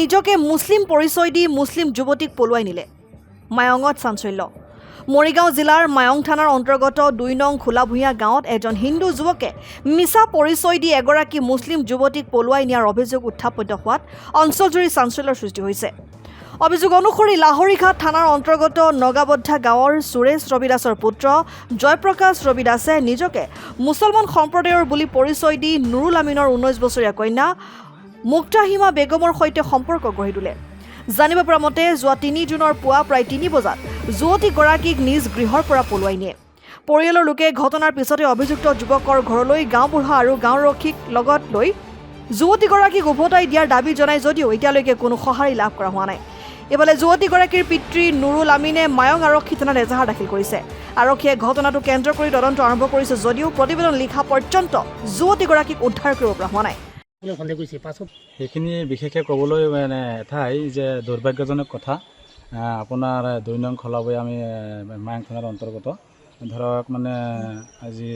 নিজকে মুছলিম পৰিচয় দি মুছলিম যুৱতীক পলুৱাই নিলে। মায়ঙত চাঞ্চল্য। মৰিগাঁও জিলাৰ মায়ং থানাৰ অন্তৰ্গত ২ নং খোলাভূঞা গাঁৱত এজন হিন্দু যুৱকে মিছা পৰিচয় দি এগৰাকী মুছলিম যুৱতীক পলুৱাই নিয়াৰ অভিযোগ উত্থাপিত হোৱাত অঞ্চলজুৰি চাঞ্চল্যৰ সৃষ্টি হৈছে। অভিযোগ অনুসৰি লাহৰীঘাট থানাৰ অন্তৰ্গত নগাবদ্ধা গাঁৱৰ সুৰেশ ৰবি দাসৰ পুত্ৰ জয়প্ৰকাশ ৰবি দাসে নিজকে মুছলমান সম্প্ৰদায়ৰ বুলি পৰিচয় দি নুৰুল আমিনৰ ১৯ বছৰীয়া কন্যা মুক্তাহিমা বেগমৰ সৈতে সম্পৰ্ক গঢ়ি তোলে। জানিব পৰা মতে যোৱা ৩ জুনৰ পুৱা প্ৰায় ৩ বজাত যুৱতীগৰাকীক নিজ গৃহৰ পৰা পলুৱাই নিয়ে। পৰিয়ালৰ লোকে ঘটনাৰ পিছতে অভিযুক্ত যুৱকৰ ঘৰলৈ গাঁওবুঢ়া আৰু গাঁওৰক্ষীক লগত লৈ যুৱতীগৰাকীক উভতাই দিয়াৰ দাবী জনাই যদিও এতিয়ালৈকে কোনো সঁহাৰি লাভ কৰা হোৱা নাই। ইফালে যুৱতীগৰাকীৰ পিতৃ নুৰুল আমিনে মায়ং আৰক্ষী থানাত এজাহাৰ দাখিল কৰিছে। আৰক্ষীয়ে ঘটনাটো কেন্দ্ৰ কৰি তদন্ত আৰম্ভ কৰিছে যদিও প্ৰতিবেদন লিখা পৰ্যন্ত যুৱতীগৰাকীক উদ্ধাৰ কৰিব পৰা হোৱা নাই। সেইখিনি বিশেষকৈ ক'বলৈ মানে এঠাই যে দুৰ্ভাগ্যজনক কথা। আপোনাৰ ২ নং খোলাভূঞা আমি মায়ং থানাৰ অন্তৰ্গত ধৰক মানে আজি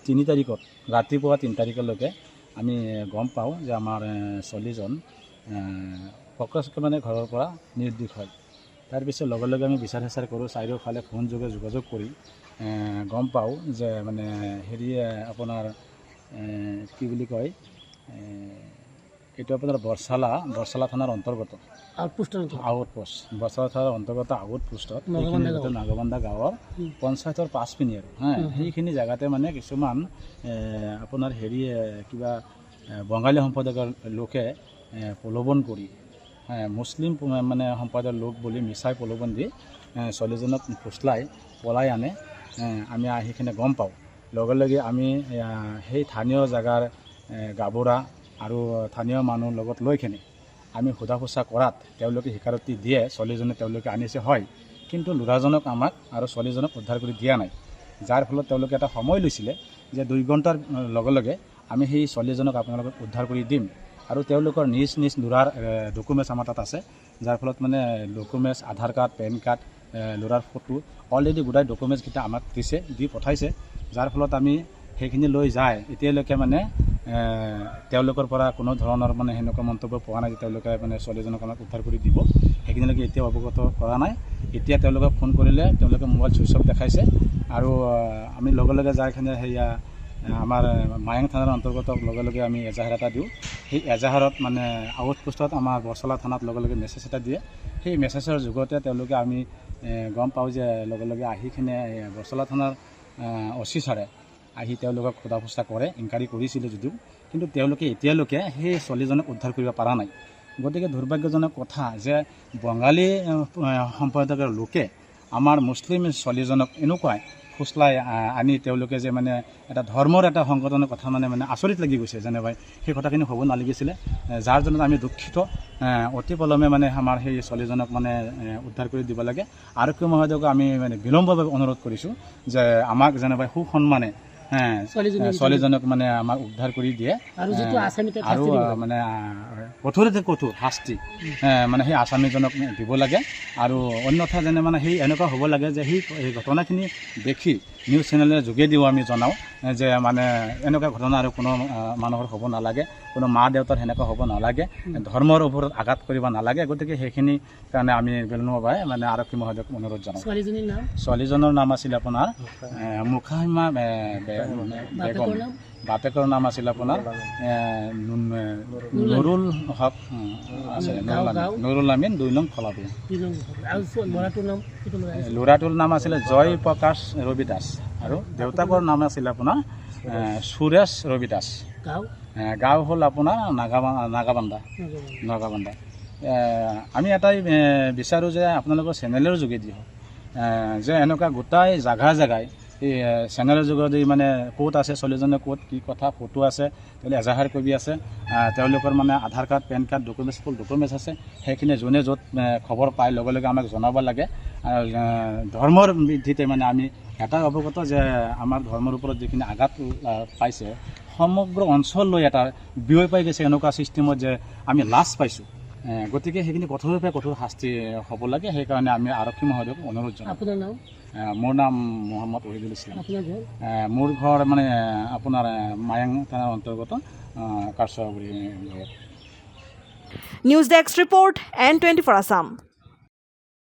৩ তাৰিখত ৰাতিপুৱা ৩ তাৰিখলৈকে আমি গম পাওঁ যে আমাৰ ছোৱালীজন প্ৰকাশকে মানে ঘৰৰ পৰা নিৰ্দোষ হয়। তাৰপিছত লগে লগে আমি বিচাৰ হেচাৰ কৰোঁ, চাৰিওফালে ফোন যোগে যোগাযোগ কৰি গম পাওঁ যে মানে হেৰি আপোনাৰ কি বুলি কয় এইটো আপোনাৰ বৰচালা থানাৰ অন্তৰ্গত আউটপোষ্ট বৰচালা থানাৰ অন্তৰ্গত আউটপোষ্টত নাগাবান্ধা গাঁৱৰ পঞ্চায়তৰ ৫ পিনি আৰু সেইখিনি জেগাতে মানে কিছুমান আপোনাৰ হেৰি কিবা বঙালী সম্প্ৰদায়ৰ লোকে প্ৰলোভন কৰি মুছলিম মানে সম্প্ৰদায়ৰ লোক বুলি মিছাই প্ৰলোভন দি ছোৱালীজনক ফুচলাই পলাই আনে। আমি সেইখিনি গম পাওঁ। লগে লগে আমি সেই স্থানীয় জেগাৰ গাঁওবুঢ়া আৰু স্থানীয় মানুহৰ লগত লৈ কিনে আমি সোধা পোছা কৰাত তেওঁলোকে স্বীকাৰোক্তি দিয়ে ছোৱালীজনে তেওঁলোকে আনিছে হয়, কিন্তু ল'ৰাজনক আমাক আৰু ছোৱালীজনক উদ্ধাৰ কৰি দিয়া নাই। যাৰ ফলত তেওঁলোকে এটা সময় লৈছিলে যে ২ ঘণ্টাৰ লগে লগে আমি সেই ছোৱালীজনক আপোনালোকক উদ্ধাৰ কৰি দিম আৰু তেওঁলোকৰ নিজ নিজ ল'ৰাৰ ডকুমেণ্টছ আমাৰ তাত আছে। যাৰ ফলত মানে ডকুমেণ্টছ আধাৰ কাৰ্ড, পেন কাৰ্ড, ল'ৰাৰ ফটো অলৰেডি গোটাই ডকুমেণ্টছকেইটা আমাক দিছে, দি পঠাইছে। যাৰ ফলত আমি সেইখিনি লৈ যায় এতিয়ালৈকে মানে তেওঁলোকৰ পৰা কোনো ধৰণৰ মানে সেনেকুৱা মন্তব্য পোৱা নাই যে তেওঁলোকে মানে ছোৱালীজনক আমাক উদ্ধাৰ কৰি দিব। সেইখিনিলৈকে এতিয়াও অৱগত কৰা নাই। এতিয়া তেওঁলোকক ফোন কৰিলে তেওঁলোকে মোবাইল চুইচ অফ দেখাইছে আৰু আমি লগে লগে যাই কিনে সেয়া আমাৰ মায়ং থানাৰ অন্তৰ্গত লগে লগে আমি এজাহাৰ এটা দিওঁ। সেই এজাহাৰত মানে আউটপোষ্টত আমাৰ বৰচালা থানাত লগে লগে মেছেজ এটা দিয়ে। সেই মেছেজৰ যুগতে তেওঁলোকে আমি গম পাওঁ যে লগে লগে আহি কিনে বৰচালা থানাৰ অচি ছাৰে আহি তেওঁলোকক সোধা পোছা কৰে, ইনকুৱাৰী কৰিছিলে যদিও, কিন্তু তেওঁলোকে এতিয়ালৈকে সেই ছোৱালীজনক উদ্ধাৰ কৰিব পৰা নাই। গতিকে দুৰ্ভাগ্যজনক কথা যে বঙালী সম্প্ৰদায়ৰ লোকে আমাৰ মুছলিম ছোৱালীজনক এনেকুৱাই ফুচলাই আনি তেওঁলোকে যে মানে এটা ধৰ্মৰ এটা সংগঠনৰ কথা মানে আচৰিত লাগি গৈছে যেনেবাই সেই কথাখিনি হ'ব নালাগিছিলে। যাৰ জন্য আমি দুখিত। অতি পলমে মানে আমাৰ সেই ছোৱালীজনক মানে উদ্ধাৰ কৰি দিব লাগে। আৰক্ষী মহোদয়ক আমি মানে বিলম্বভাৱে অনুৰোধ কৰিছোঁ যে আমাক যেনেবাই সুসন্মানে ছোৱালীজনক মানে আমাক উদ্ধাৰ কৰি দিয়ে আৰু মানে কঠোৰতে কঠোৰ শাস্তি মানে সেই আসামীজনক দিব লাগে। আৰু অন্যথা যেনে মানে সেই এনেকুৱা হ'ব লাগে যে সেই ঘটনাখিনি দেখি নিউজ চেনেলৰ যোগেদিও আমি জনাওঁ যে মানে এনেকুৱা ঘটনা আৰু কোনো মানুহৰ হ'ব নালাগে, কোনো মা দেউতাৰ সেনেকুৱা হ'ব নালাগে, ধৰ্মৰ ওপৰত আঘাত কৰিব নালাগে। গতিকে সেইখিনি কাৰণে আমি বিলম্বভাৱে মানে আৰক্ষী মহোদয়ক অনুৰোধ জনাওঁ। ছোৱালীজনৰ নাম আছিল আপোনাৰ মুখাহিমা বেগম, বাপেকৰ নাম আছিল আপোনাৰ নুৰুল হক আছিলে, নুৰুল আমিন ২ নং খোলাভূঞা। ল'ৰাটোৰ নাম আছিলে জয়প্ৰকাশ ৰবি দাস আৰু দেউতাকৰ নাম আছিলে আপোনাৰ সুৰেশ ৰবি দাস। গাঁও হ'ল আপোনাৰ নাগাবান্ধা। আমি এটাই বিচাৰোঁ যে আপোনালোকৰ চেনেলৰ যোগেদি হওক যে এনেকুৱা গোটাই জেগাই এই চেনেলৰ যোগেদি মানে ক'ত আছে ছোৱালীজনে, ক'ত কি কথা ফটো আছে, তেওঁলোকে এজাহাৰ কৰি আছে, তেওঁলোকৰ মানে আধাৰ কাৰ্ড, পেন কাৰ্ড, ডকুমেণ্টছ ফুল ডকুমেণ্টছ আছে। সেইখিনি যোনে য'ত খবৰ পায় লগে লগে আমাক জনাব লাগে। ধৰ্মৰ ভিত্তিতে মানে আমি এটা অৱগত যে আমাৰ ধৰ্মৰ ওপৰত যিখিনি আঘাত পাইছে সমগ্ৰ অঞ্চল লৈ এটা বিয়ৈ পাই গৈছে এনেকুৱা ছিষ্টেমত যে আমি লাজ পাইছোঁ। গতিকে সেইখিনি কঠোৰৰ পৰা কঠোৰ শাস্তি হ'ব লাগে। সেইকাৰণে আমি আৰক্ষী মহোদয়ক অনুৰোধ জনাওঁ। মোৰ নাম মহম্মদ ওহিদুল ইছলাম। মোৰ ঘৰ মানে আপোনাৰ মায়ং থানাৰ অন্তৰ্গত কাৰ্চাগুৰি গাঁৱত। News desk report N24 Assam.